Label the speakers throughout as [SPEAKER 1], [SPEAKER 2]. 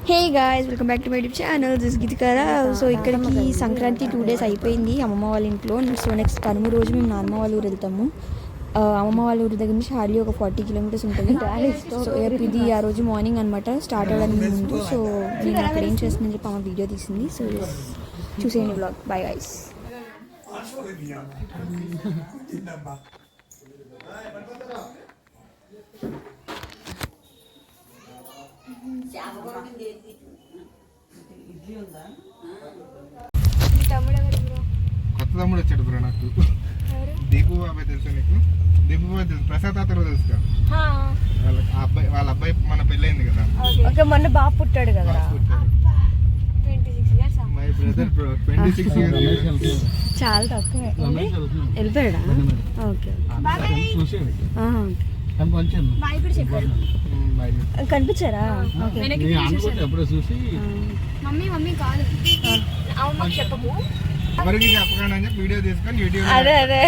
[SPEAKER 1] Hey guys, welcome back to my YouTube channel. This గీతికారా. So ఇక్కడికి Sankranti 2 days అయిపోయింది అమ్మమ్మ వాళ్ళ ఇంట్లో. సో నెక్స్ట్ కనుమ రోజు మేము నాన్నమ్మ వాళ్ళ ఊరు వెళ్తాము. అమ్మమ్మ వాళ్ళ ఊరి దగ్గర నుంచి హార్డ్లీ ఒక 40 kilometers ఉంటుంది. సో ఇది ఆ రోజు మార్నింగ్ అనమాట, స్టార్ట్ అవ్వడానికి ముందు. సో నేను అక్కడ ఏం చేస్తుందని చెప్పి అమ్మ వీడియో తీసింది. సో చూసేయండి బ్లాగ్. Bye guys.
[SPEAKER 2] కొత్త తమ్ముడు వచ్చాడు బ్రో నాకు. దీపు బాబాయ్ తెలుసా నీకు? దీపు బాబాయ్ తెలుసు, ప్రసాద్ తాత తెలుసు. వాళ్ళ అబ్బాయి మన పెళ్ళైంది కదా.
[SPEAKER 1] ఓకే, మొన్న బాబు పుట్టాడు కదా.
[SPEAKER 2] My brother bro, 26 years.
[SPEAKER 1] చాలా తక్కువ వెళ్ళిపోయాడా? ఓకే, కనిపించారా?
[SPEAKER 2] ఎవరికి చెప్పకుండా అని చెప్పి వీడియో తీసుకొని యూట్యూబ్
[SPEAKER 1] అదే అదే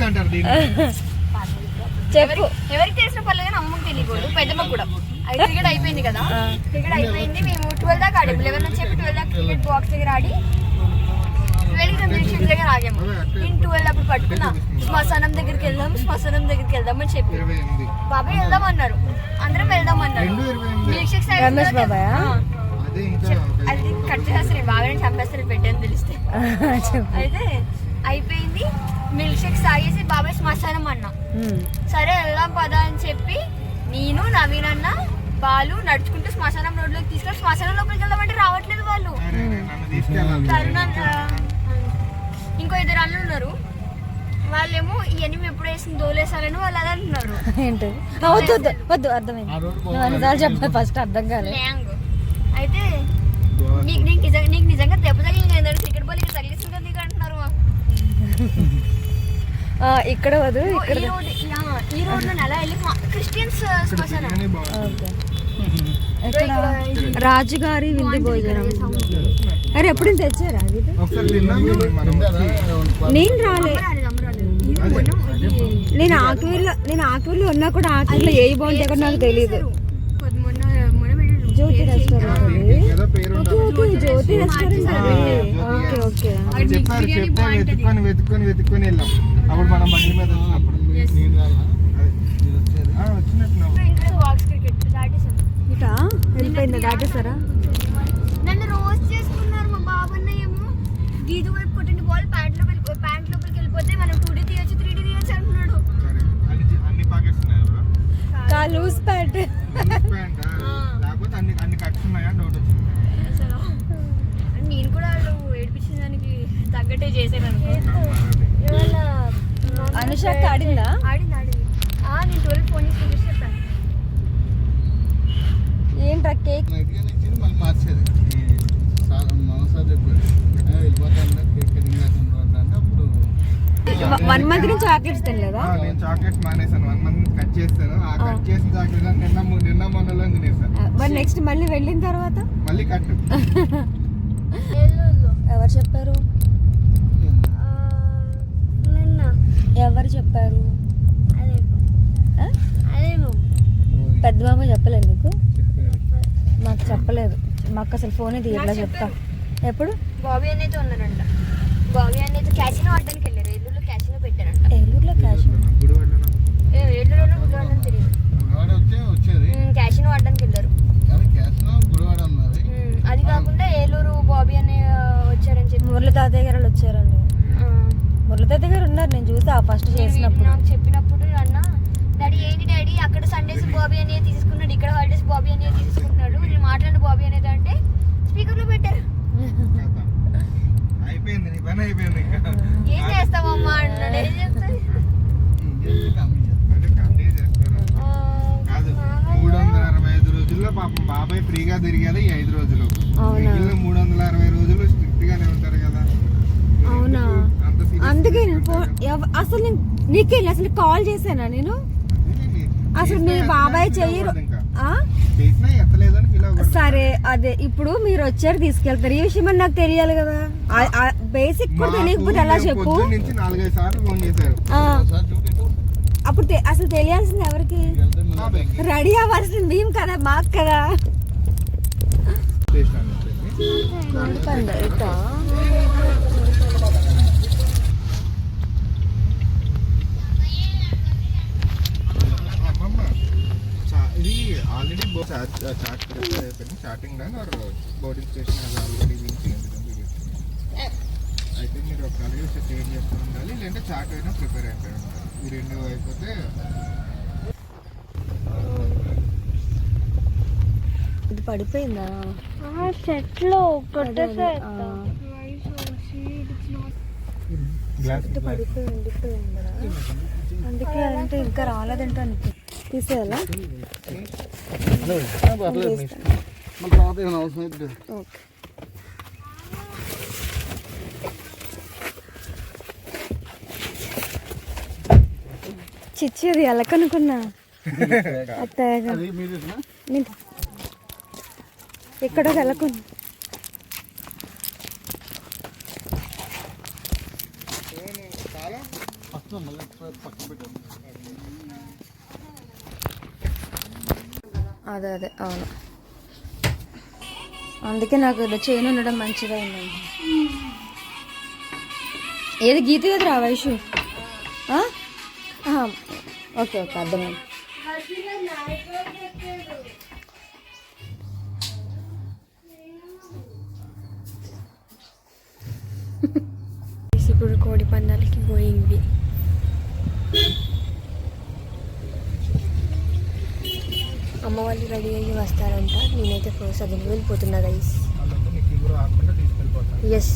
[SPEAKER 2] అంటారు దీన్ని.
[SPEAKER 1] చెప్పు.
[SPEAKER 3] ఎవరికి తెలిసిన పర్లేదు కానీ అమ్మకి తెలియకూడదు. పెద్దమ్మ కూడా క్రికెట్ అయిపోయింది కదా. క్రికెట్ అయిపోయింది, మేము 12 దాకా ఆడాము. 11 అని చెప్పి 12 దాకా క్రికెట్ బాక్స్ దగ్గర ఆడి 12 దగ్గర ఆగాము. నేను 12 అప్పుడు పట్టుకున్నా. శ్మశానం దగ్గరికి వెళ్దాం అని చెప్పి బాబాయ్ వెళ్దాం అన్నారు, అందరం వెళ్దాం అన్నారు. మిల్క్ షేక్స్ అది కట్ చేస్తారు, బాబాయ్ చంపేస్తారు పెట్టని తెలిస్తే. అయితే అయిపోయింది, మిల్క్ షేక్స్ తాగేసి బాబాయ్ శ్మశానం అన్నా. సరే వెళ్దాం పదా అని చెప్పి నేను, నవీన్ అన్న, బాలు నడుచుకుంటూ శ్మశానం రోడ్లోకి తీసుకొని శ్మశానం లోపలికి వెళ్దామంటే రావట్లేదు వాళ్ళు. తరుణ, ఇంకో 2 అన్నలు ఉన్నారు. వాళ్ళేమో ఇవన్నీ ఎప్పుడు వేసిన దోలేసారని వాళ్ళు అలా అంటున్నారు.
[SPEAKER 1] ఏంటి? వద్దు అర్థమైంది. చెప్పాలి ఫస్ట్ అర్థం కాలేదు.
[SPEAKER 3] అయితే నీకు నిజంగా దెబ్బ తగిలింది ఏంటంటే క్రికెట్ బాల్ ఇక్కడ తగిలిస్తుంది కదా నీకు అంటున్నారు.
[SPEAKER 1] ఇక్కడ వద్దు, ఇక్కడ
[SPEAKER 3] ఈ రోడ్లో నెల వెళ్ళి క్రిస్టియన్స్ శ్మశానం.
[SPEAKER 1] రాజుగారి విందు భోజనం. అరే ఎప్పుడు తెచ్చారా? నేను రాలే. నేను ఆకువీరులో ఉన్నా కూడా ఆకువీరులో ఏ బాగుంటాయి కూడా నాకు తెలియదు. జ్యోతి రెస్టారెంట్. జ్యోతి రెస్టారెంట్. Okay okay.
[SPEAKER 2] వెతుక్కొని వెళ్ళాం. అప్పుడు మనం బండి మీద వచ్చినప్పుడు
[SPEAKER 1] వెళ్ళిపోయిందా? దాటేసారా?
[SPEAKER 3] నన్ను రోజు చేసుకున్నారు. మా బాబన్న ఏమో గీత వైపు కొట్టింది బాల్ ప్యాంట్ లోపలికి వెళ్ళిపోతే మనం 2D తీయొచ్చు 3D తీయొచ్చు అంటున్నాడు.
[SPEAKER 2] అన్ని పాకెట్స్ ఉన్నాయా?
[SPEAKER 1] లూజ్ ప్యాంట్
[SPEAKER 2] లేకపోతే అన్ని కట్స్ ఉన్నాయా డౌట్ వచ్చింది.
[SPEAKER 3] నేను కూడా వాళ్ళు ఏడిపించిన దానికి తగ్గట్టే చేసాను అనుకో.
[SPEAKER 1] అనుషాక్ ఆడిందా?
[SPEAKER 3] ఆడింది. నేను 12 ఫోన్ చేసి చెప్పాను.
[SPEAKER 1] ఏంట్రా కేక్
[SPEAKER 2] మళ్ళీ మార్చేది. అప్పుడు
[SPEAKER 1] 1 month నుంచి చాక్లెట్స్ తినలేదా?
[SPEAKER 2] నేను చాక్లెట్స్ మానేసాను. 1 month కట్ చేస్తాను. ఆ కట్ చేసిన చాక్లెట్ నిన్న మొన్నలో తినేసాను.
[SPEAKER 1] మరి నెక్స్ట్ మళ్ళీ వెళ్ళిన తర్వాత
[SPEAKER 2] మళ్ళీ కట్.
[SPEAKER 1] ఎవరు చెప్పారు? ఎవరు చెప్పారు? పెద్ద బాబు చెప్పలేదు నీకు? మాకు చెప్పలేదు. మాకు అసలు ఫోనే తీయట్లా. చెప్తా. ఎప్పుడు?
[SPEAKER 3] బాబీ అనేది ఉన్నారంట. బాబీ అనేది క్యాసినో ఆడడానికి వెళ్ళారు. ఏలూరులో క్యాసినో పెట్టారంట.
[SPEAKER 1] ఏలూరులో క్యాసినో?
[SPEAKER 3] ఏలూరులో గుడివాడ తెలియదు. క్యాసినో ఆడడానికి వెళ్ళారు. అది కాకుండా ఏలూరు బాబీ అనే వచ్చారని చెప్పి
[SPEAKER 1] మురళి తాతయ్య గారు వచ్చారండి. మురళి తాతయ్య గారు ఉన్నారు, నేను చూసా ఫస్ట్ చేసినప్పుడు.
[SPEAKER 3] నాకు చెప్పినప్పుడు అన్న డాడీ ఏంటి డాడీ అక్కడ సండేస్ బాబీ అనేది తీసుకున్నాడు, ఇక్కడ హాలిడేస్ బాబీ అనేది తీసుకుంటున్నాడు, నేను మాట్లాడిన బాబీ అనేది అంటే స్పీకర్ లో పెట్టారు.
[SPEAKER 2] అయిపోయింది, నీ పని అయిపోయింది.
[SPEAKER 3] ఏం చేస్తావమ్మా అన్నాడు. ఏం చెప్తాను
[SPEAKER 2] కాదు, 365 రోజుల్లో పాపం బాబాయ్ ఫ్రీగా తిరిగేది ఈ 5 రోజులు. 360 రోజులు స్ట్రిక్ట్ గానే ఉంటారు కదా.
[SPEAKER 1] అవునా? అందుకే అసలు నీకు అసలు కాల్ చేశానా నేను? అసలు మీ బాబాయ్ చెయ్యరు. సరే, అదే ఇప్పుడు మీరు వచ్చారు తీసుకెళ్తారు, ఈ విషయం నాకు తెలియాలి కదా. బేసిక్ కూడా తెలియకపోతే ఎలా చెప్పు.
[SPEAKER 2] నుంచి 4-5 సార్లు ఫోన్ చేశారు.
[SPEAKER 1] అప్పుడు అసలు తెలియాల్సింది ఎవరు ఎవరికి రెడీ అవ్వాల్సింది మేము కదా మాకు కదా.
[SPEAKER 2] ఇది already starting boarding station already అయితే మీరు ఒక అలాగే చేంజ్ చేస్తూ ఉండాలి, లేదంటే చాట్ అయినా ప్రిపేర్ అయిపోయి ఉండాలి. ఈ రెండు అయిపోతే
[SPEAKER 1] ఇది పడిపోయిందా
[SPEAKER 3] చెట్లు
[SPEAKER 1] పడిపోయి ఉండిపోయిందా, అందుకే అంటే ఇంకా రాలేదంటే తీసేయాలా. ఓకే చిచ్చి అది ఎలా కనుక్కున్నా అత్తగా ఎక్కడో వెళ్ళకున్నా. అదే అదే అవును, అందుకే నాకు ఇలా చైన్ ఉండడం మంచిగా ఉందండి. ఏది గీత ఏది రా వైషు. ఓకే ఓకే అర్థమైంది. ఇప్పుడు కోడి పందాలకి గోయింగ్వి. అమ్మ వాళ్ళు రెడీ అయ్యి వస్తారంట. నేనైతే ఫస్ట్ అది వెళ్ళిపోతున్నా గైస్. ఎస్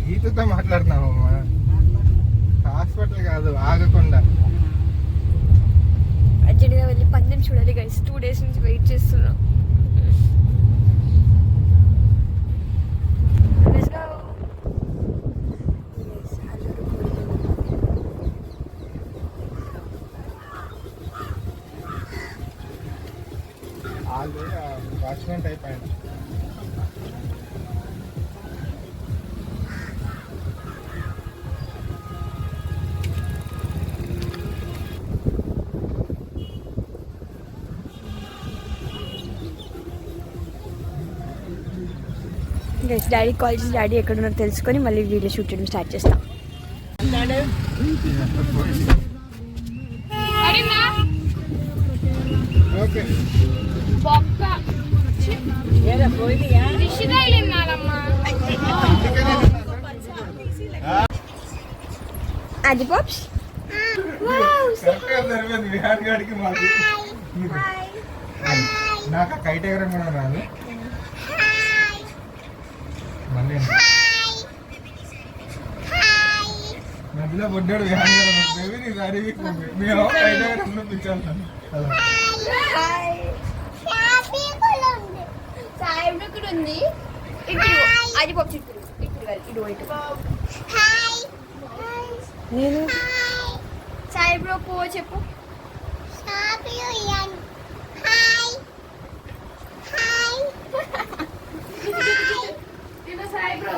[SPEAKER 2] గీతతో మాట్లాడుతున్నావమ్మా, హాస్పిటల్ కాదు ఆగకుండా.
[SPEAKER 1] అర్జెంట్గా వెళ్ళి పందెం చూడాలి గైస్. 2 days నుంచి వెయిట్ చేస్తున్నాం.
[SPEAKER 2] వాచ్మెన్ టైప్ ఆయన.
[SPEAKER 1] గైస్ డాడీ కాల్ చేసి డాడీ ఎక్కడ ఉన్నారో తెలుసుకొని మళ్ళీ వీడియో షూట్ చేయడం స్టార్ట్ చేస్తాం.
[SPEAKER 2] ఓకే
[SPEAKER 1] అది పాప్స్
[SPEAKER 2] నాకు కైట్ ఎగరం కూడా రాదు. మళ్ళీ మధ్యలో పడ్డాడు బేబీ, నీ సారీ మేము కైట్ ఎగరం పిచ్చాను.
[SPEAKER 3] ఇక్కడ ఉంది అది పప్పు చిక్కుడు ఇటు ఇటు
[SPEAKER 1] నేను
[SPEAKER 3] సాయి బ్రో పో చెప్పు. సాయి బ్రో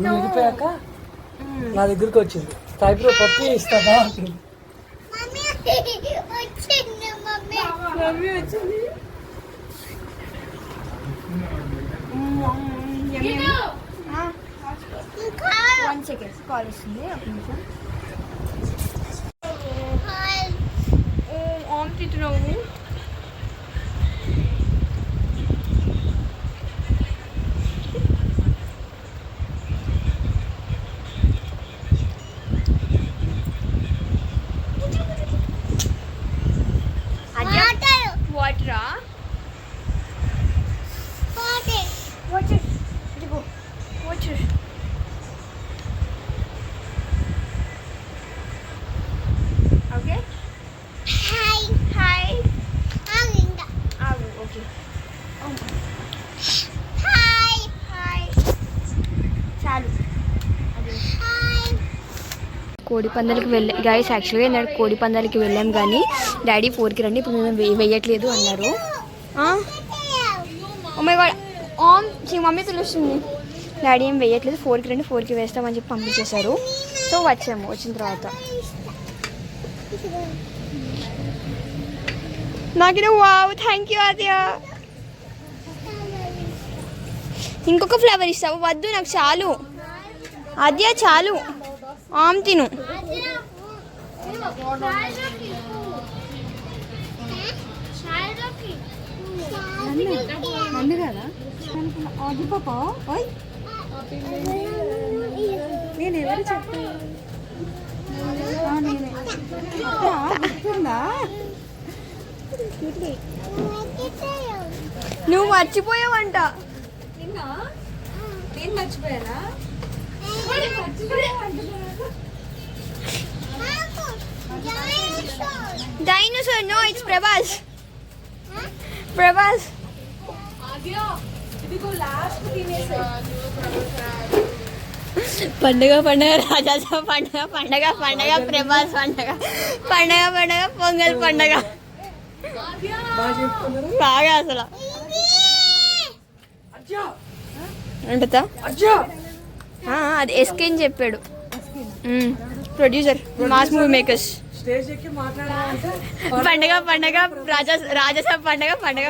[SPEAKER 4] వెళ్ళిపోయాక నా దగ్గరికి వచ్చింది. సాయిబ్రో పప్పి ఇస్తావా అంటుంది.
[SPEAKER 3] మమ్మీ వచ్చింది.
[SPEAKER 1] వన్ సెకండ్ కాల్ వస్తుంది. ఒక నిమిషం.
[SPEAKER 3] ఆమ్ తింటున్నావు. వాటరా వాటర్ ఇదిగో వాటర్. ఓకే హాయ్ హాయ్ ఆగు. ఓకే హాయ్ హాయ్ చాలు.
[SPEAKER 1] కోడి పందాలకి వెళ్ళా గైస్. యాక్చువల్గా నేను కోడి పందాలకి వెళ్ళాం కానీ డాడీ 4కి రండి ఇప్పుడు మేము వెయ్యట్లేదు అన్నారు. ఓ మై గాడ్ మమ్మీ పిలుస్తుంది. డాడీ ఏం వేయట్లేదు, 4కి రండి 4కి వేస్తామని చెప్పి పంపించేశారు. సో వచ్చాము. వచ్చిన తర్వాత నాకు వావ్ థ్యాంక్ యూ ఆద్య. ఇంకొక ఫ్లేవర్ ఇస్తావు? వద్దు నాకు చాలు ఆద్య, చాలు. ఆమ్ తిను.
[SPEAKER 3] నన్ను కదా అది పాపా నేను ఎవరు చెప్పాను?
[SPEAKER 1] నువ్వు మర్చిపోయావంట.
[SPEAKER 3] నేను మర్చిపోయానా?
[SPEAKER 1] Dinosaur. No it's Prabhas. Prabhas. పండగ పండగ, రాజాసా పండగ, పండగ పండగ, ప్రభాస్ పండగ, పండగ పండగ, పొంగల్ పండగ. బాగా అసలు అంటతా అది ఎస్కే అని చెప్పాడు producer mass movie makers.
[SPEAKER 4] Stage ఎక్కి మాట్లాడాలంటే
[SPEAKER 1] పండగ పండగ, రాజసా పండగ, పండగ.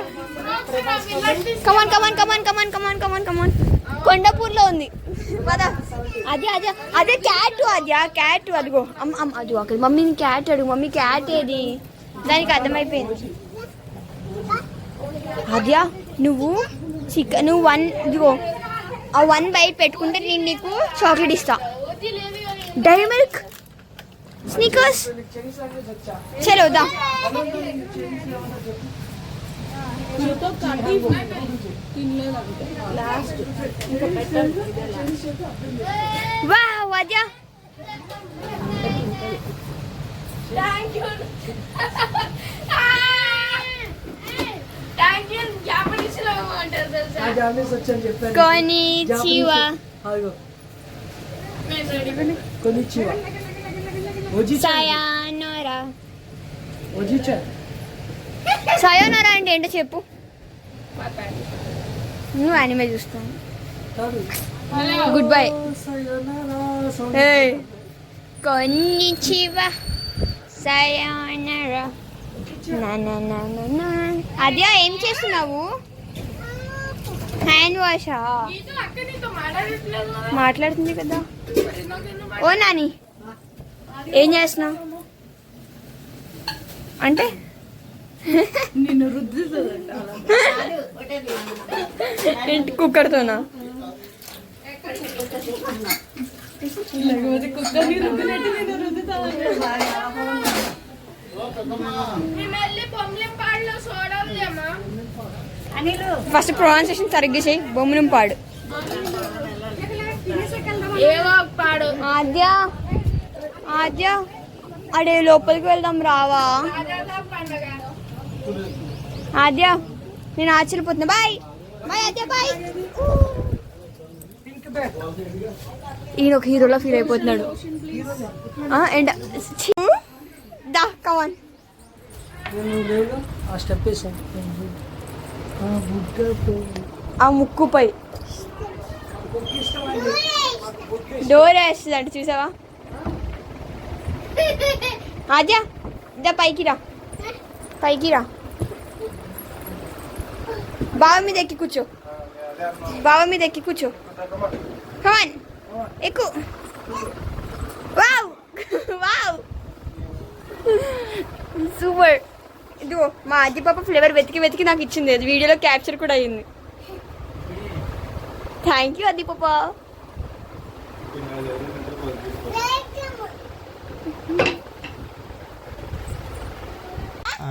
[SPEAKER 1] కమాన్ కమాన్ కమాన్ కమాన్ కమాన్ కమాన్ కమాన్. కొండపూర్లో ఉంది పదా. అదే అదే అదే క్యాట్. అదే క్యాట్. అదిగో అదిగో అక్కడ మమ్మీని క్యాట్ అడుగు. మమ్మీ క్యాట్ ఏది? దానికి అర్థమైపోయింది. అద్యా నువ్వు నువ్వు 1 ఇదిగో ఆ 1 బైట్ పెట్టుకుంటే నేను నీకు చాక్లెట్ ఇస్తా. Dairy Milk, Snickers. చలో దా. వావ్ అద్యా కొనిచివా.
[SPEAKER 4] కొనిచివా.
[SPEAKER 1] సయానోరా.
[SPEAKER 4] ఒజిచా.
[SPEAKER 1] సయోనరా అంటే ఏంటో చెప్పు. నువ్వు యానిమే చూస్తాను. Good bye. కొనిచివా సయానరా. అదే ఏం చేస్తున్నావు? హ్యాండ్ వాషా? మాట్లాడుతుంది కదా. ఓ నాని ఏం చేస్తున్నావు అంటే
[SPEAKER 3] నిన్ను రుద్దుతుందంట
[SPEAKER 1] ఏంటి కుక్కర్తోనా?
[SPEAKER 3] కుక్కర్ని రుద్దినట్టు నేను రుద్దుతాను.
[SPEAKER 1] ఫస్ట్ ప్రొనౌన్సియేషన్ సరిగ్గా చేయి. బొమ్మనం పాడు. ఆద్య ఆద్య అడే లోపలికి వెళ్దాం రావా? ఆద్య నేను ఆశ్చర్యపోతున్నా. బాయ్ బాయ్ ఆద్య బాయ్. ఈయన ఒక హీరోలా ఫీల్ అయిపోతున్నాడు. అండ్ దా కమాన్.
[SPEAKER 4] ఆ స్టెప్ వేసాను.
[SPEAKER 1] ఆ ముక్కుపై డోర్ వేస్తుంది అంటే చూసావా? ఆద్య దా పైకి రా, పైకి రా. బావ మీద ఎక్కి కూర్చో, బావ మీద ఎక్కి కూర్చో. కమాన్ ఎక్కు. Wow wow super. ఇదిగో మా ఆద్య పాప ఫ్లేవర్ వెతికి వెతికి నాకు ఇచ్చింది. అది వీడియోలో క్యాప్చర్ కూడా అయ్యింది. థ్యాంక్ యూ ఆద్య పాప.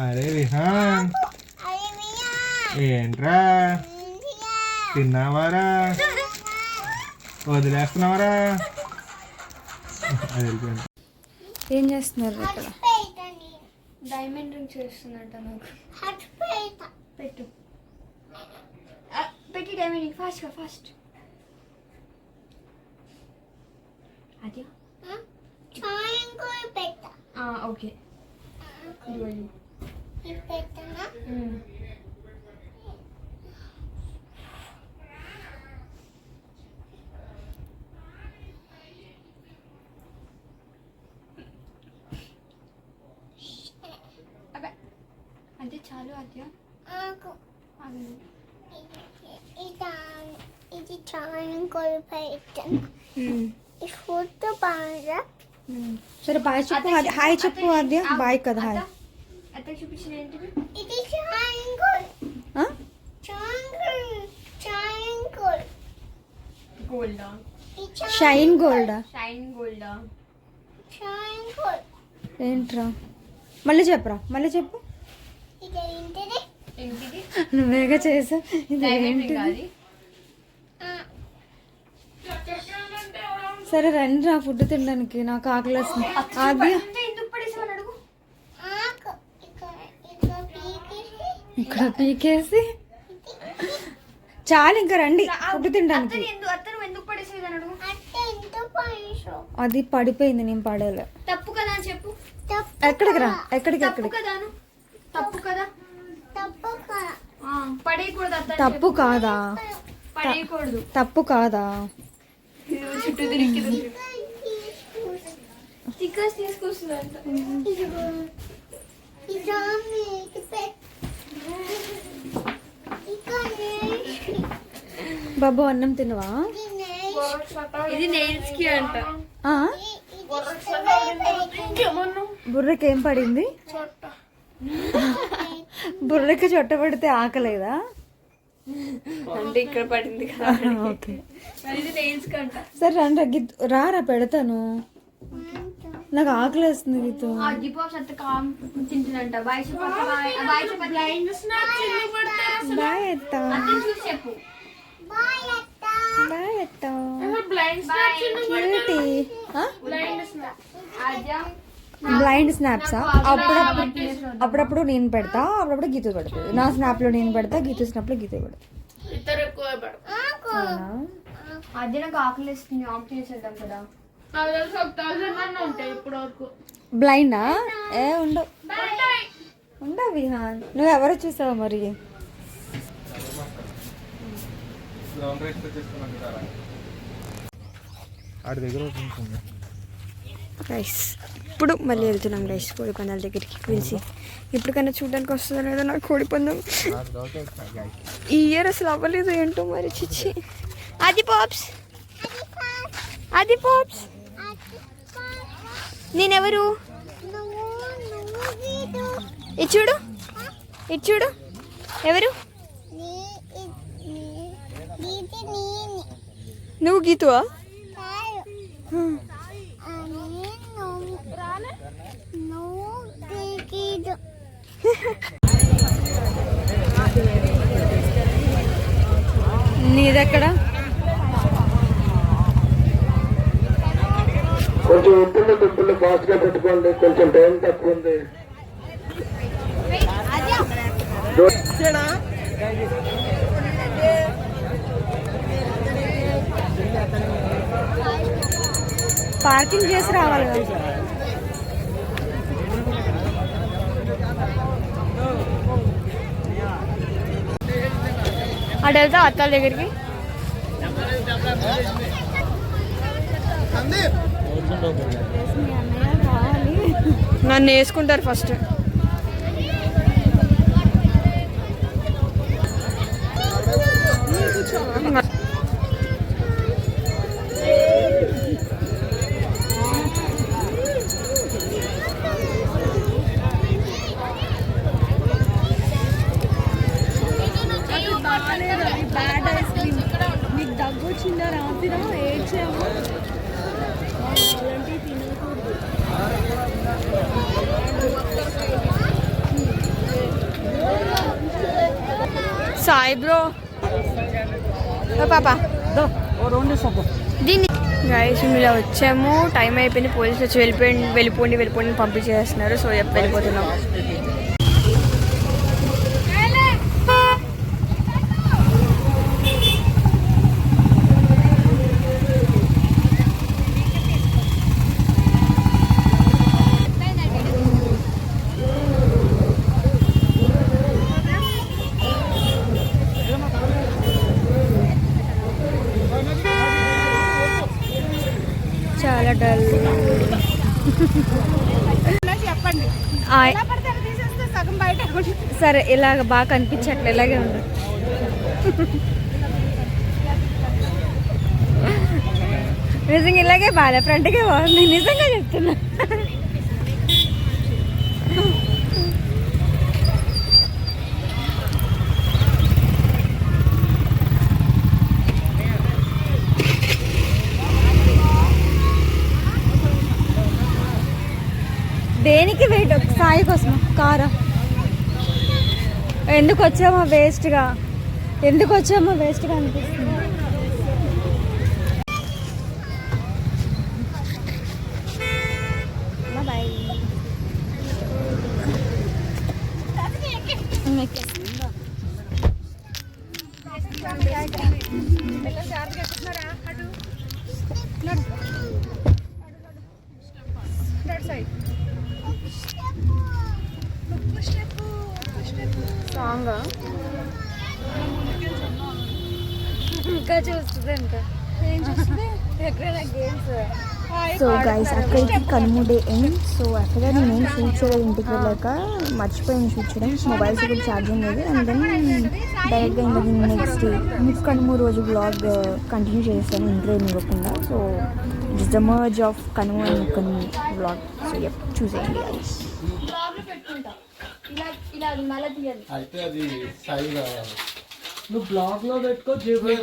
[SPEAKER 2] అరే విహాన్ ఏంట్రా తిన్నావారా? వదిలేస్తున్నావారా?
[SPEAKER 1] ఏం చేస్తున్నారు ఇక్కడ? డైమండ్ రింగ్ చేస్తున్నట్ట నాకు. పెట్టు పెట్టి డైమండ్ రింగ్ ఫాస్ట్ ఫాస్ట్. అది ఓకే.
[SPEAKER 3] చాలు అత్య
[SPEAKER 5] ఇది ట్రయాంగిల్ పెట్టాను ఈ ఫోటో బాగా
[SPEAKER 1] సరే బాయ్ చెప్పు హాయ్ చెప్పు ఆద్య బాయ్ కదా హాయ్
[SPEAKER 3] అత్త చూపించిన ఏంటిది
[SPEAKER 5] ఇది ట్రయాంగిల్
[SPEAKER 1] ఆ?
[SPEAKER 5] ట్రయాంగిల్
[SPEAKER 3] గోల్డ్
[SPEAKER 1] షైన్ గోల్డా
[SPEAKER 3] షైన్ గోల్డ్
[SPEAKER 5] ట్రయాంగిల్
[SPEAKER 1] ఏంట్రా మళ్ళీ చెప్పరా మళ్ళీ చెప్పు
[SPEAKER 5] ఇది ఏంటిది
[SPEAKER 3] ఏంటిది
[SPEAKER 1] నువ్వేగా చేసా ఇది
[SPEAKER 3] డైమండ్
[SPEAKER 1] ఏంటిది?
[SPEAKER 3] రింగ్ అది
[SPEAKER 1] సరే రండి రా ఫుడ్ తినడానికి నాకు ఆకలి వస్తుంది ఆద్య
[SPEAKER 3] ఎందుకు పడేసావు అడుగు
[SPEAKER 5] ఆకు ఇక్కడ పీకేసి
[SPEAKER 1] ఇక్కడ పీకేసి చాలు ఇంకా రండి ఫుడ్ తినడానికి
[SPEAKER 3] అత్తను ఎందుకు పడేసేది అని అడుగు
[SPEAKER 5] అంటే ఎంత పైసో
[SPEAKER 1] అది పడిపోయింది నేను పడేలే
[SPEAKER 3] తప్పు కదా అని చెప్పు
[SPEAKER 1] ఎక్కడికి రా ఎక్కడికి
[SPEAKER 3] తప్పు
[SPEAKER 1] ఎక్కడికి
[SPEAKER 3] కదా తప్పు కదా
[SPEAKER 5] తప్పక
[SPEAKER 3] పడేయకూడదు అత్త
[SPEAKER 1] తప్పు కాదా
[SPEAKER 3] పడేయకూడదు
[SPEAKER 1] తప్పు కాదా
[SPEAKER 3] చుట్టూ తిరిగి స్టిక్కర్స్ తీసుకొస్తుందంట
[SPEAKER 1] బాబు అన్నం తినవా
[SPEAKER 3] ఇది నెయిల్స్ కి అంట
[SPEAKER 1] ఆ? బుర్రకి ఏం పడింది బుర్రకి చొట్ట పడితే ఆకలేదా
[SPEAKER 3] అంటే ఇక్కడ పడింది కదా
[SPEAKER 1] ఓకే
[SPEAKER 3] ఇది నెయిల్స్ కి అంట
[SPEAKER 1] సరే రండి రారా పెడతాను నాకు ఆకలి వేస్తుంది గీతు
[SPEAKER 3] అగ్గిపోప్స్ అత్త కామ్ తింటుందంట బాయ్ చెప్పు బాయ్ చెప్పు
[SPEAKER 1] బాయ్ ఎత్తా
[SPEAKER 3] అత్తని చూసి చెప్పు
[SPEAKER 1] బాయ్ ఎత్తా బ్లైండ్ స్నాప్సా అప్పుడప్పుడు నేను పెడతా అప్పుడప్పుడు గీత పెడుతుంది నా స్నాప్ లో నేను పెడతా గీత స్నాప్ లో గీత పెడతా అవునా?
[SPEAKER 3] అదే నాకు ఆకలి వేస్తుంది ఆఫ్ చేసేద్దాం కదా
[SPEAKER 1] బ్లైండా ఏ ఉండవు ఉండవు విహాన్ నువ్వు ఎవరో చూసావు మరి
[SPEAKER 2] బ్రౌన్ రైస్ తెచ్చేసుకున్నాను కదా ఆడి దగ్గర ఉంటుంది
[SPEAKER 1] రైస్ ఇప్పుడు మళ్ళీ వెళ్తున్నాం రైస్ కోడి పందాల దగ్గరికి పిలిచి ఇప్పటికైనా చూడడానికి వస్తుందో లేదో నాకు కోడి పందెం ఈ ఇయర్ అసలు అవ్వలేదు ఏంటో మరి చిచ్చి అది పాప్స్ అది పాప్స్ నేనెవరు ఇది చూడు ఇది చూడు ఎవరు నువ్వు గీతువా నీదెక్కడ
[SPEAKER 4] కొంచెం ఉప్పులు దుప్పులు ఫాస్ట్ గా పెట్టుకోండి కొంచెం టైం తక్కువ ఉంది
[SPEAKER 1] పార్కింగ్ చేసి రావాలి కదా. అటు వెళ్తా అత్తాల దగ్గరికి నన్ను వేసుకుంటారు ఫస్ట్ నీకు దగ్గు వచ్చిందా రాత్రిరా ఏడ్చాము సాయి బ్రో పాపా దీన్ని గైస్ మేము ఇలా వచ్చాము టైం అయిపోయింది పోలీసులు వచ్చి వెళ్ళిపోండి పంపించేస్తున్నారు సో వెళ్ళిపోతున్నాం చాలా డల్
[SPEAKER 6] చెప్పండి
[SPEAKER 1] ఆయ్
[SPEAKER 6] తీసేస్తే సగం బయట
[SPEAKER 3] సరే ఇలాగ బాగా కనిపించట్లే, ఇలాగే ఉంది. నిజంగా ఇలాగే బాగా ఫ్రంట్గా బాగుంది, నిజంగా చెప్తున్నా. దేనికి వెయిట్? సాయి కోసం కారా? ఎందుకు వచ్చామో వేస్ట్గా అనిపిస్తుంది. బాయ్. సాంగ్ ఇంకా చూస్తుంది, ఇంకా ఏం చూస్తుంది? ఎక్కడైనా గేమ్స్.
[SPEAKER 1] సో గైస్ అక్కడికి కనుమ డే ఎండ్. సో అక్కడ నేను షూట్ చేయలేదు, ఇంటికి వెళ్ళాక మర్చిపోయాను షూట్ చేయడం. మొబైల్స్ కూడా ఛార్జింగ్ లేదు. అండ్ దెన్ డైరెక్ట్గా ఇంకా దీన్ని నెక్స్ట్ కనుమ రోజు బ్లాగ్ కంటిన్యూ చేస్తాను ఇంట్లో ఇవ్వకుండా. So it's the merge of Kanuma and Kanuma blog. So చూసేయండి గైస్.
[SPEAKER 2] అయితే అది సైజ్
[SPEAKER 4] నువ్వు బ్లాగ్ లో పెట్టుకో, జేబులో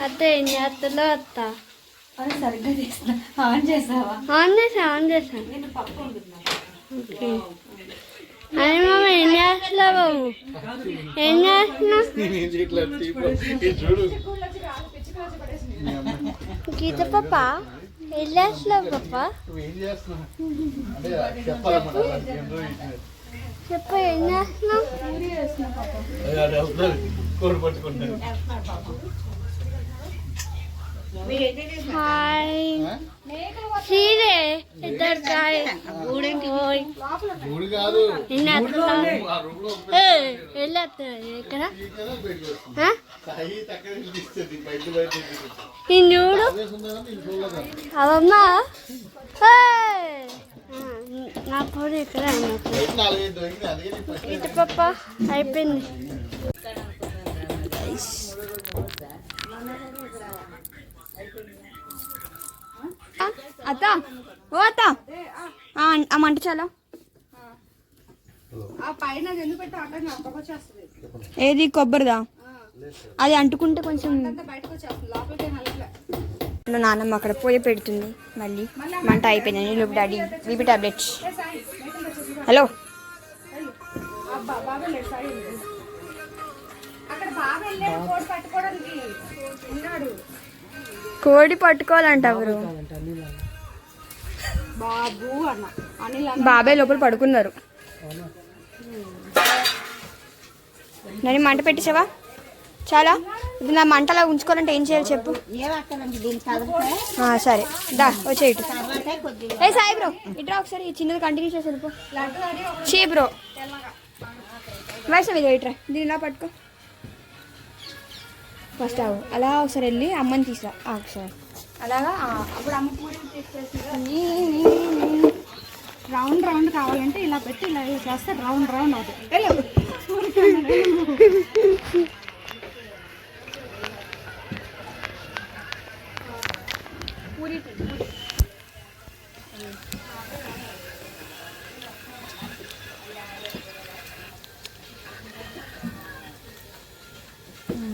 [SPEAKER 3] అత్త ఏం చేస్తుందో అత్త.
[SPEAKER 1] సరిగ్గా చేస్తా. ఆన్ చేసావా?
[SPEAKER 3] ఆన్ చేసా. అరే మామ ఏం చేస్తున్నావు బాబు? ఏం చేస్తున్నావు గీత పాప? ఏం చేస్తున్నావు పాప? చెప్పు, ఏం చేస్తున్నావు? హాయ్ సీరే ఇద్దరు కాయ ఇక్కడ చూడు అవమ్మా. నా పూరి ఇక్కడ ఇటు పప్ప అయిపోయింది.
[SPEAKER 1] అత్త, ఓ అత్త, ఆ మంట చాలా. ఏది కొబ్బరిదా? అది అంటుకుంటే కొంచెం. నాన్నమ్మ అక్కడ పోయి పెడుతుంది. మళ్ళీ మంట అయిపోయింది. నీళ్ళు డాడీ బీపీ టాబ్లెట్స్. హలో, కోడి పట్టుకోవాలంట ఎవరు? బాబాయ్ లోపల పడుకున్నారు. నేను మంట పెట్టేసావా? చాలా. ఇది నా మంటలా ఉంచుకోవాలంటే ఏం చేయాలి చెప్పు? సరే దా వచ్చే ఇటు. ఏ సాయి బ్రో ఇట్రా ఒకసారి చిన్నది కంటిన్యూ చేసి వెళ్ళిపో. చే బ్రో వైష్ణవి ఇట్రా, దీని ఇలా పట్టుకో. ఫస్ట్ అలా ఒకసారి వెళ్ళి అమ్మని తీసురా ఒకసారి. అలాగా అప్పుడు అమ్మ పూరి తీసుకొచ్చి
[SPEAKER 6] రౌండ్ రౌండ్ కావాలంటే ఇలా పెట్టి ఇలా చేస్తే రౌండ్ రౌండ్ అవుతుంది.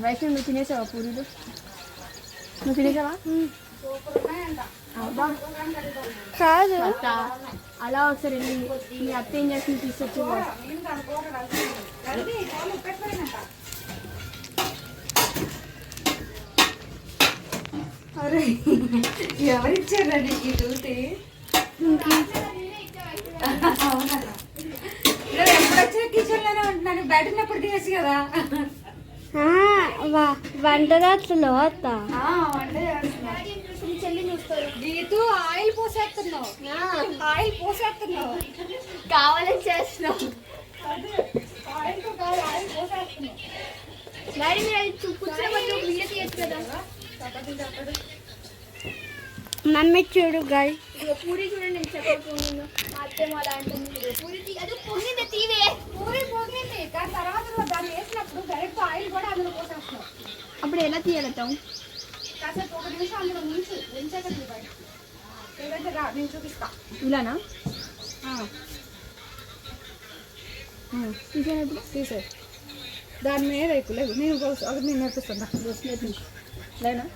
[SPEAKER 1] వైష్ణవి నువ్వు తినేసావా పూరీలు? నువ్వు తినేసావా?
[SPEAKER 3] కాదు
[SPEAKER 1] అలా ఒకసారి వెళ్ళి మీ అత్త ఏం చేస్తుంది తీసుకొచ్చి.
[SPEAKER 6] అరే ఎవరిచ్చారు నీకు డ్యూటీ? ఎప్పుడు వచ్చినా కిచెన్ లోనే ఉంటున్నాను, బయట ఉన్నప్పుడు తీయచ్చు కదా.
[SPEAKER 3] వంటదాతలో
[SPEAKER 6] వంట చేస్తున్నా.
[SPEAKER 3] వెళ్ళి చూస్తారు.
[SPEAKER 6] గీతు ఆయిల్ పోసేస్తున్నావు, ఆయిల్ పోసేస్తున్నావు.
[SPEAKER 3] కావాలని చేస్తున్నావు.
[SPEAKER 6] ఆయిల్ కాదు, ఆయిల్ పోసేస్తున్నావు.
[SPEAKER 3] డాడీ మీరు కూర్చున్న బదులు వీడియో తీయచ్చు కదా.
[SPEAKER 5] మమ్మీ చూడు గాయ్.
[SPEAKER 3] ఇదిగో పూరి చూడండి, నేను చెప్పకపోయినా మా అత్తమ్మ అలా అంటుంది. పూరి అది పొంగింది తీవే.
[SPEAKER 6] పూరి పోగింది, కానీ తర్వాత నువ్వు దాన్ని వేసినప్పుడు డైరెక్ట్ ఆయిల్ కూడా అందులో పోసేస్తున్నావు.
[SPEAKER 3] అప్పుడు ఎలా తీయగలుగుతాం?
[SPEAKER 6] కాసేపు 1 నిమిషం అందులో నించాక బయట ఏదంటే రా నేను చూపిస్తా.
[SPEAKER 3] ఇలానా?
[SPEAKER 6] తీసేనప్పుడు తీసే దాని మీద ఎక్కువ నేను అది నేను నేర్పిస్తున్నా. లేనా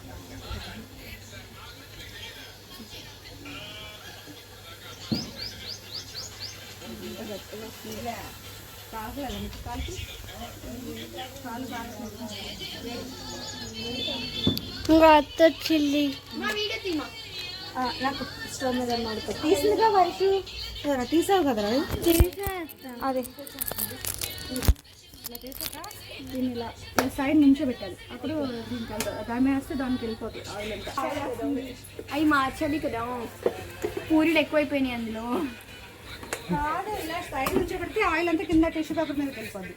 [SPEAKER 5] ఇంకా అత్త వచ్చింది.
[SPEAKER 3] మా వీడియో తీమా.
[SPEAKER 1] నాకు స్టవ్ మీద మాడుకో తీసిందిగా వరకు తీసావు కదరా అదే
[SPEAKER 6] దీన్ని ఇలా సైడ్ నుంచో పెట్టాలి. అప్పుడు దీనికి దాని మీద వేస్తే దానికి వెళ్ళిపోతుంది ఆయిల్ అంతా.
[SPEAKER 3] అవి మార్చాలి కదా, పూరీలు ఎక్కువైపోయినాయి అందులో.
[SPEAKER 6] కాదు, ఇలా సైడ్ నుంచో పెడితే ఆయిల్ అంతా కింద టిష్యూ పేపర్ మీద వెళ్ళిపోద్ది.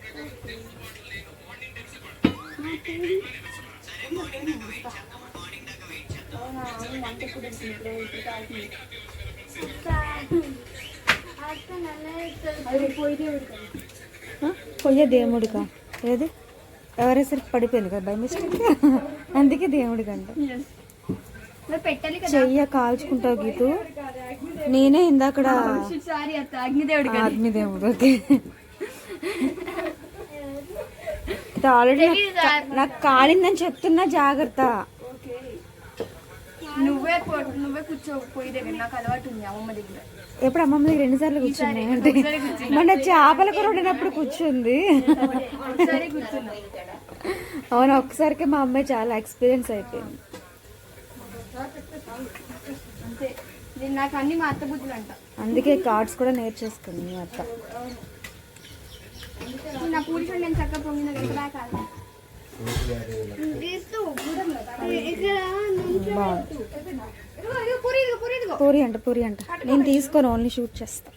[SPEAKER 1] పొయ్య దేవుడికా ఏది ఎవరేసరికి పడిపోయింది కదా బై మిస్టేక్, అందుకే దేవుడికి అంట.
[SPEAKER 3] మరి పెట్టాలి కదా.
[SPEAKER 1] చెయ్య కాల్చుకుంటావు గీతు, నేనే ఇందాకడ
[SPEAKER 3] సారీ అత్త, అగ్నిదేవుడు కదా.
[SPEAKER 1] ఆత్మీదేవుడు. ఓకే ఆల్రెడీ నాకు కాలిందని చెప్తున్నా, జాగ్రత్త.
[SPEAKER 3] నువ్వే కూర్చో పొయ్యి దగ్గర, నాకు అలవాటు ఉంది అమ్మమ్మ దగ్గర.
[SPEAKER 1] ఎప్పుడు అమ్మమ్మ దగ్గర 2 సార్లు కూర్చున్నాయి అంటే మన చేపల కూర వండినప్పుడు కూర్చుంది.
[SPEAKER 3] ఒకసారి కూర్చున్నా.
[SPEAKER 1] అవును, ఒక్కసారికి మా అమ్మాయి చాలా ఎక్స్పీరియన్స్ అయిపోయింది.
[SPEAKER 3] అంతే, నేను నాకు అన్ని మా అత్త బుద్ధులు అంట.
[SPEAKER 1] అందుకే కార్డ్స్ కూడా నేర్చేసుకుంది మీ అత్త.
[SPEAKER 3] నా పూరి చూడండి నేను చక్కగా పొంగిన కదా కాదు.
[SPEAKER 1] బాగుంది.
[SPEAKER 6] పూరి ఇదిగో, పూరి ఇదిగో.
[SPEAKER 1] పూరి అంట నేను తీసుకొని ఓన్లీ షూట్ చేస్తా.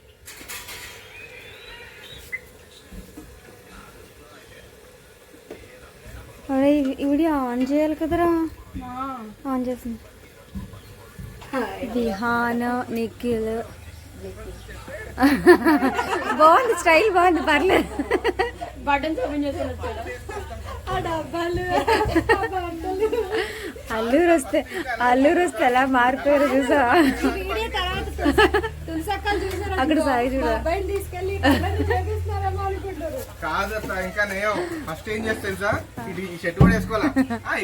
[SPEAKER 1] అరే ఈ వీడియో ఆన్ చేయాలి కదరా. ఆన్ చేసింది. విహాన్, నిఖిల్ బాగుంది, స్టైల్ బాగుంది, పర్లేదు.
[SPEAKER 3] బటన్స్ ఓపెన్ చేసి
[SPEAKER 1] అల్లూరు వస్తే ఎలా మారిపోయారు చూసా.
[SPEAKER 6] వీడియో తర్వాత తులసక్కలు చూసారు,
[SPEAKER 1] అక్కడ సాయి చూడ
[SPEAKER 6] అబ్బాయిని తీసుకెళ్ళి కలర్లు చేపిస్తున్నారేమో అనుకుంటారు.
[SPEAKER 2] కాదత్త, ఇంకా నేను ఫస్ట్ ఏం చేస్తా తెలుసా, ఇది ఈ షర్ట్ కూడా వేసుకోవాలా,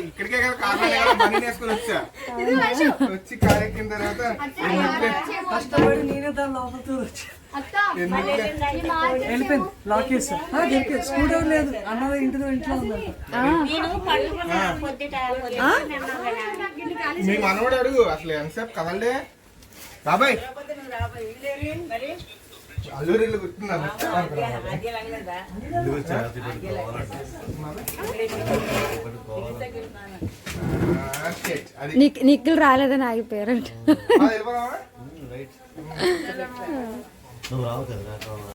[SPEAKER 2] ఇక్కడికే కదా కార్లో బండి వేసుకొని వచ్చి కార్ ఎక్కిన తర్వాత
[SPEAKER 4] కష్టపడి నేనే దాని లోపల వచ్చి
[SPEAKER 3] అత్త
[SPEAKER 4] వెళ్ళిపోయింది. లాక్ చేస్తా స్కూ డ్రైవర్ లేదు అన్నది ఇంట్లో ఉందంట.
[SPEAKER 2] మీ మనవడు అడుగు అసలు ఎంతసేపు కదలడే బాబాయ్. అల్లూరు ఇల్లు గుర్తున్నారు.
[SPEAKER 1] నిఖిల్ రాలేదని ఆగిపోయారంట.
[SPEAKER 2] వెళ్ళిపోదామా?